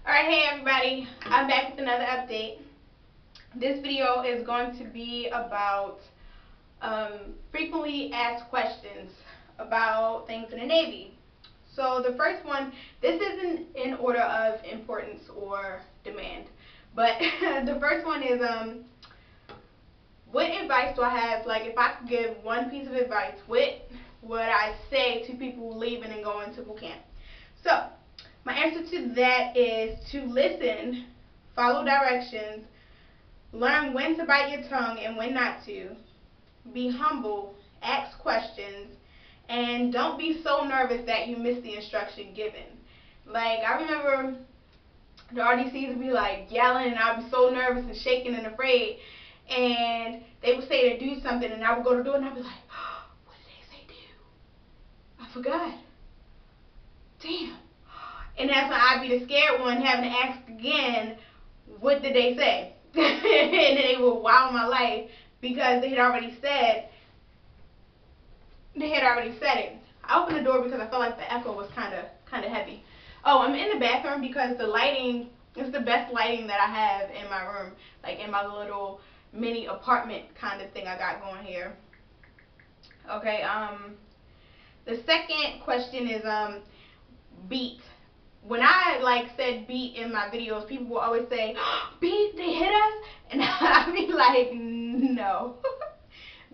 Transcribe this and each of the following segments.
Alright, hey everybody, I'm back with another update. This video is going to be about frequently asked questions about things in the Navy. So the first one, this isn't in order of importance or demand, but the first one is what advice do I have? Like, if I could give one piece of advice, what would I say to people leaving and going to boot camp? So my answer to that is to listen, follow directions, learn when to bite your tongue and when not to, be humble, ask questions, and don't be so nervous that you miss the instruction given. Like, I remember the RDCs would be like yelling and I'd be so nervous and shaking and afraid, and they would say to do something and I would go to do it and I'd be like, oh, what did they say do? I forgot. Damn. And that's when I'd be the scared one having to ask again, what did they say? And then they would wow my life because they had already said it. I opened the door because I felt like the echo was kind of heavy. Oh, I'm in the bathroom because the lighting is the best lighting that I have in my room, like in my little mini apartment kind of thing I got going here. Okay, the second question is beat. When I said beat in my videos, people will always say, oh, beat, they hit us? And I'd be like, no.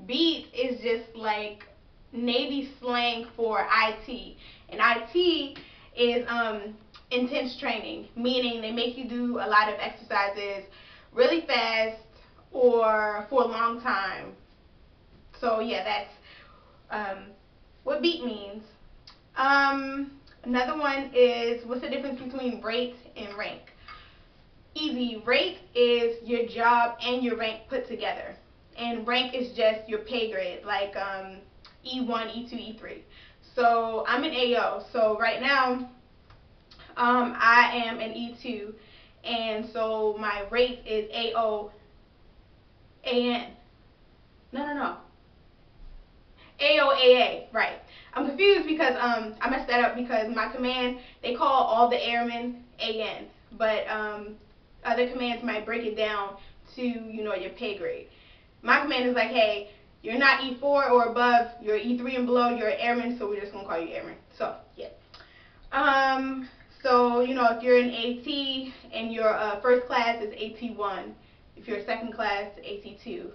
Beat is just like Navy slang for IT. And IT is intense training, meaning they make you do a lot of exercises really fast or for a long time. So yeah, that's what beat means. Another one is, what's the difference between rate and rank? Easy. Rate is your job and your rank put together. And rank is just your pay grade, like E1, E2, E3. So I'm an AO. So right now, I am an E2. And so my rate is AO, AN. No. AOAA, right. I'm confused because I messed that up because my command, they call all the airmen AN, but other commands might break it down to, your pay grade. My command is like, hey, you're not E4 or above, you're E3 and below, you're an airman, so we're just going to call you airman. So, yeah. So, if you're an AT and your first class is AT1, if you're second class, AT2,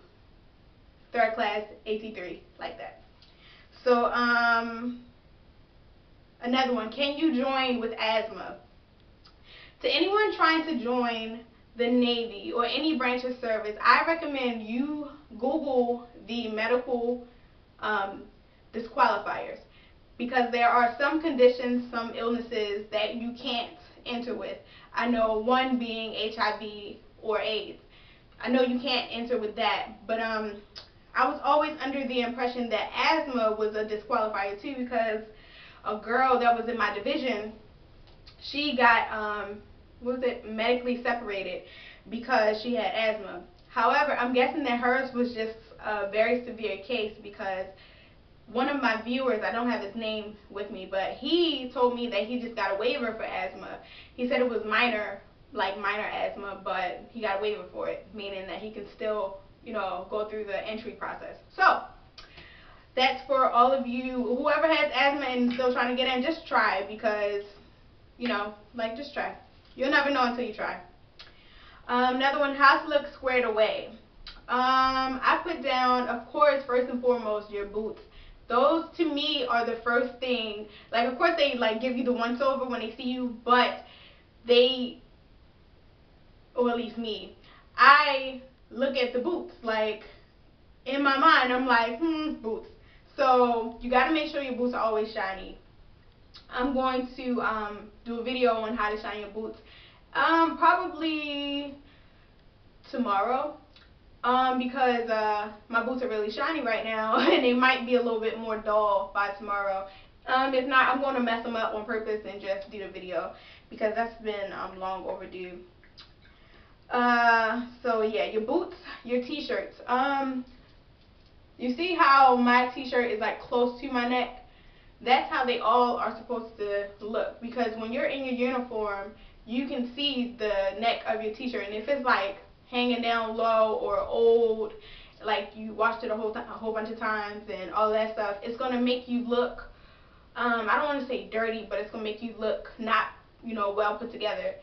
third class, AT3, like that. So, another one, can you join with asthma? To anyone trying to join the Navy or any branch of service, I recommend you Google the medical disqualifiers, because there are some conditions, some illnesses that you can't enter with. I know one being HIV or AIDS. I know you can't enter with that, but I was always under the impression that asthma was a disqualifier too, because a girl that was in my division, she got medically separated because she had asthma. However, I'm guessing that hers was just a very severe case, because one of my viewers, I don't have his name with me, but he told me that he just got a waiver for asthma. He said it was minor asthma, but he got a waiver for it, meaning that he can still go through the entry process. So that's for all of you, whoever has asthma and still trying to get in, just try, because just try. You'll never know until you try. Another one, how to look squared away. I put down, of course, first and foremost, your boots. Those to me are the first thing. Like, of course they give you the once over when they see you, but they, or at least me, I look at the boots. Like, in my mind, I'm like, boots. So you got to make sure your boots are always shiny. I'm going to do a video on how to shine your boots, probably tomorrow, because my boots are really shiny right now, and they might be a little bit more dull by tomorrow. If not, I'm going to mess them up on purpose and just do the video, because that's been long overdue. So yeah, your boots, your t-shirts. You see how my t-shirt is like close to my neck? That's how they all are supposed to look, because when you're in your uniform, you can see the neck of your t-shirt. And if it's like hanging down low or old, like you washed it a whole bunch of times and all that stuff, it's going to make you look, I don't want to say dirty, but it's going to make you look not, you know, well put together.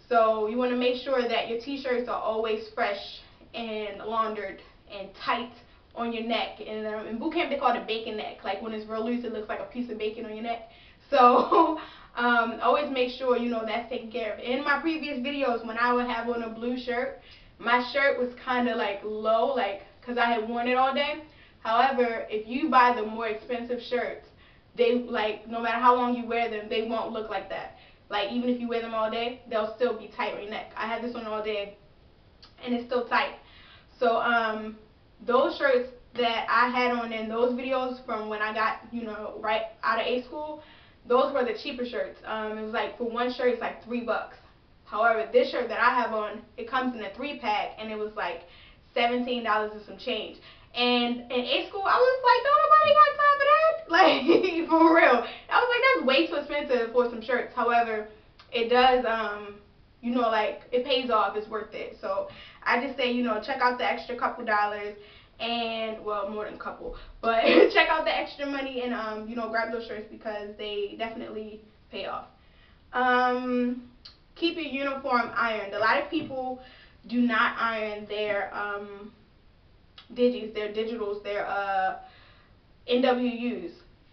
So you want to make sure that your t-shirts are always fresh and laundered and tight on your neck. And in boot camp they call it a bacon neck. Like when it's real loose, it looks like a piece of bacon on your neck. So always make sure, you know, that's taken care of. In my previous videos, when I would have on a blue shirt, my shirt was kind of like low, like because I had worn it all day. However, if you buy the more expensive shirts, they, like, no matter how long you wear them, they won't look like that. Like, even if you wear them all day, they'll still be tight on your neck. I had this on all day, and it's still tight. So, those shirts that I had on in those videos from when I got, you know, right out of A school, those were the cheaper shirts. It was like, for one shirt, it's like $3. However, this shirt that I have on, it comes in a 3-pack, and it was like $17 and some change. And in A school, I was like, don't nobody got time for that? Like, for real. I was like, that's way too expensive for some shirts. However, it does, you know, like, it pays off. It's worth it. So I just say, you know, check out the extra couple dollars and, well, more than a couple, but check out the extra money and, you know, grab those shirts because they definitely pay off. Keep your uniform ironed. A lot of people do not iron their, their digitals, their NWUs.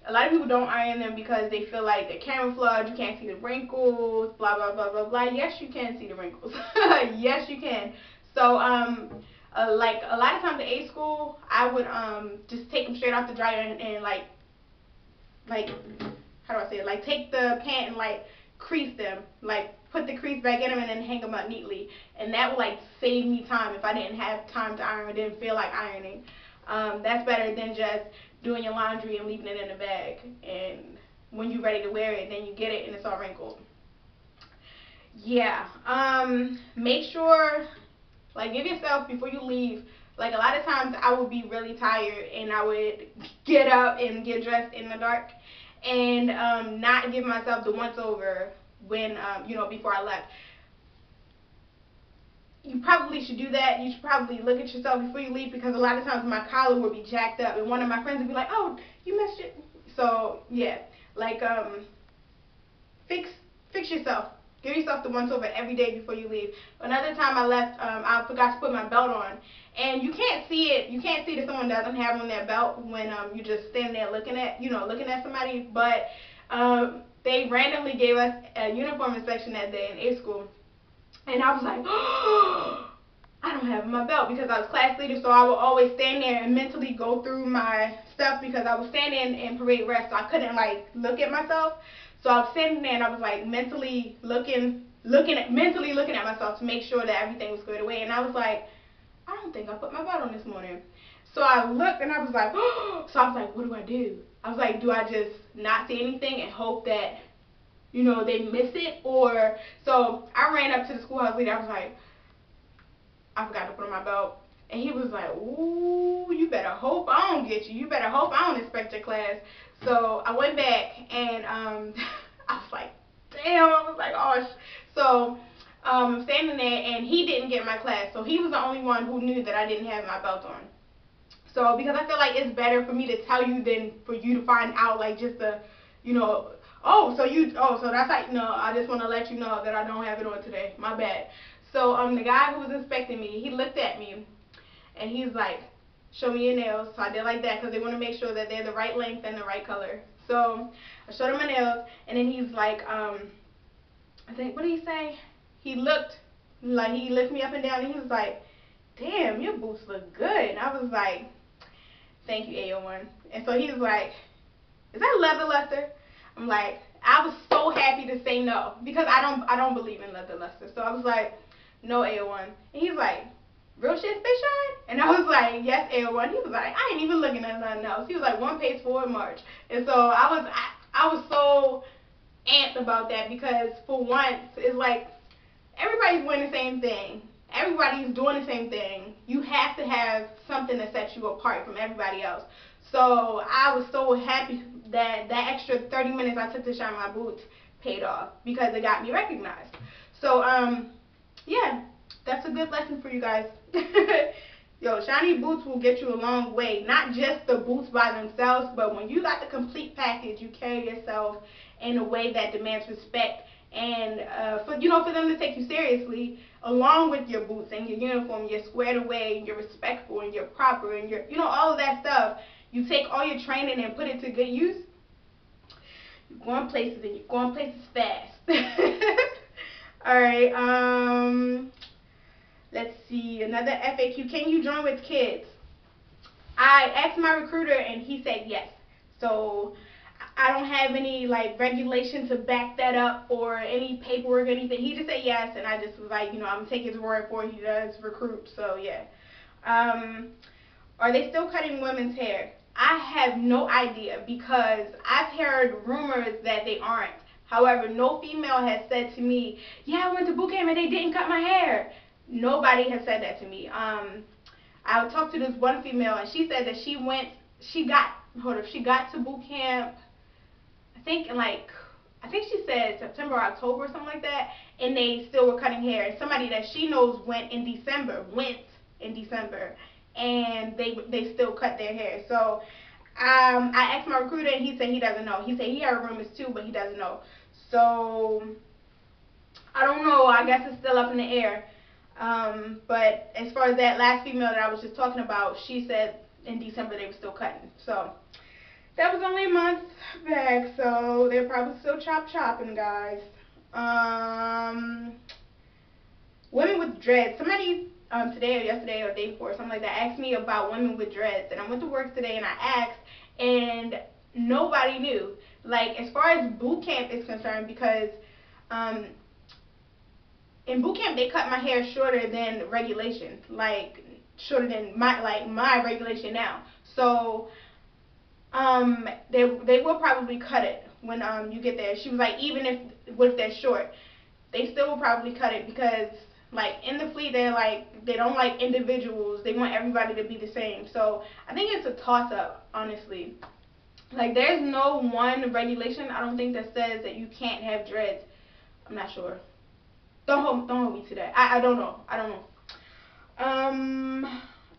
A lot of people don't iron them because they feel like they're camouflage, you can't see the wrinkles, blah, blah, blah, blah, blah. Yes, you can see the wrinkles. Yes, you can. So, like, a lot of times at A school, I would just take them straight off the dryer and like, how do I say it? Like, take the pant and, like, crease them. Like, put the crease back in them and then hang them up neatly. And that would, like, save me time if I didn't have time to iron or didn't feel like ironing. That's better than just doing your laundry and leaving it in a bag. And when you're ready to wear it, then you get it and it's all wrinkled. Yeah. Make sure, like, give yourself, before you leave, like, a lot of times I would be really tired and I would get up and get dressed in the dark and not give myself the once over when, you know, before I left. You probably should do that. You should probably look at yourself before you leave, because a lot of times my collar would be jacked up and one of my friends would be like, oh, you messed it. So, yeah, like, fix yourself. Give yourself the once over every day before you leave. Another time I left, I forgot to put my belt on. And you can't see it. You can't see that someone doesn't have on their belt when you just stand there looking at, you know, looking at somebody. But they randomly gave us a uniform inspection that day in A school. And I was like, oh, I don't have my belt, because I was class leader, so I would always stand there and mentally go through my stuff because I was standing in parade rest, so I couldn't, like, look at myself. So I was standing there and I was, like, mentally looking at myself to make sure that everything was squared away. And I was like, I don't think I put my belt on this morning. So I looked and I was like, oh. So I was like, what do I do? I was like, do I just not see anything and hope that, you know, they miss it? Or, so I ran up to the schoolhouse leader. I was like, I forgot to put on my belt. And he was like, ooh, you better hope I don't get you. You better hope I don't inspect your class. So I went back and I was like, damn. I was like, oh. So I'm standing there and he didn't get my class. So he was the only one who knew that I didn't have my belt on. So because I feel like it's better for me to tell you than for you to find out, like, just the, you know, oh, so that's like, no, I just want to let you know that I don't have it on today. My bad. So the guy who was inspecting me, he looked at me and he's like, show me your nails. So I did like that because they want to make sure that they're the right length and the right color. So I showed him my nails and then he's like, I think, what did he say? He looked, like, he lifted me up and down and he was like, damn, your boots look good. And I was like, thank you, AO1. And so he was like, is that leather luster? I'm like, I was so happy to say no, because I don't believe in leather luster. So I was like, no, AO1. And he's like, real shit, stay shine? And I was like, yes, AO1. He was like, I ain't even looking at nothing else. He was like, one pace forward march. And so I was so amped about that, because for once, it's like, everybody's wearing the same thing. Everybody's doing the same thing. You have to have something that sets you apart from everybody else. So I was so happy that that extra 30 minutes I took to shine my boots paid off, because it got me recognized. So, yeah, that's a good lesson for you guys. Yo, shiny boots will get you a long way. Not just the boots by themselves, but when you got the complete package, you carry yourself in a way that demands respect, and for them to take you seriously, along with your boots and your uniform, you're squared away, and you're respectful, and you're proper, and you're all of that stuff. You take all your training and put it to good use. You're going places, and you're going places fast. All right. Let's see, another FAQ. Can you join with kids? I asked my recruiter and he said yes. So I don't have any like regulation to back that up or any paperwork or anything. He just said yes, and I just was like, I'm gonna take his word for it. He does recruit, so yeah. Are they still cutting women's hair? I have no idea, because I've heard rumors that they aren't. However, no female has said to me, yeah, I went to boot camp and they didn't cut my hair. Nobody has said that to me. I talked to this one female, and she said that she got to boot camp, I think she said September or October or something like that, and they still were cutting hair. And somebody that she knows went in December, and they still cut their hair. So I asked my recruiter, and he said he doesn't know. He said he heard rumors too, but he doesn't know. So I don't know. I guess it's still up in the air. But as far as that last female that I was just talking about, she said in December they were still cutting. So that was only a month back, so they're probably still chopping, guys. Women with dreads. Somebody today or yesterday or the day before, something like that, asked me about women with dreads, and I went to work today and I asked, and nobody knew. Like, as far as boot camp is concerned, because in boot camp they cut my hair shorter than regulation, like shorter than my regulation now. So they will probably cut it when you get there. She was like, even if they're short, they still will probably cut it, because like in the fleet they don't like individuals. They want everybody to be the same. So I think it's a toss up, honestly. Like, there's no one regulation, I don't think, that says that you can't have dreads. I'm not sure. Don't hold me to that. I don't know.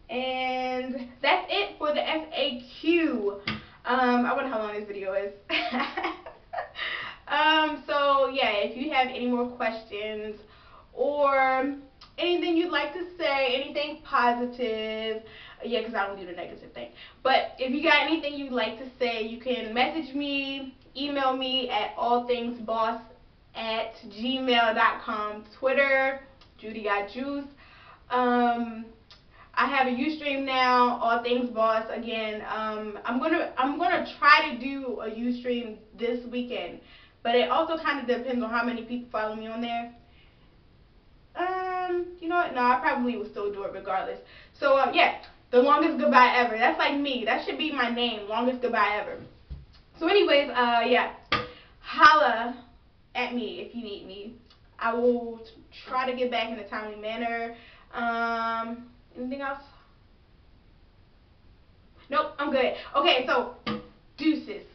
And that's it for the FAQ. I wonder how long this video is. So yeah, if you have any more questions or anything you'd like to say, anything positive, yeah, because I don't do the negative thing. But if you got anything you'd like to say, you can message me, email me at allthingsbawse@gmail.com. Twitter, Judy Got Juice. I have a Ustream now, All Things Bawse. Again, I'm gonna try to do a Ustream this weekend, but it also kind of depends on how many people follow me on there. You know what? No, I probably will still do it regardless. So yeah, the longest goodbye ever. That's like me. That should be my name, longest goodbye ever. So anyways, yeah, holla at me if you need me. I will try to get back in a timely manner. Anything else? Nope, I'm good. Okay, so deuces.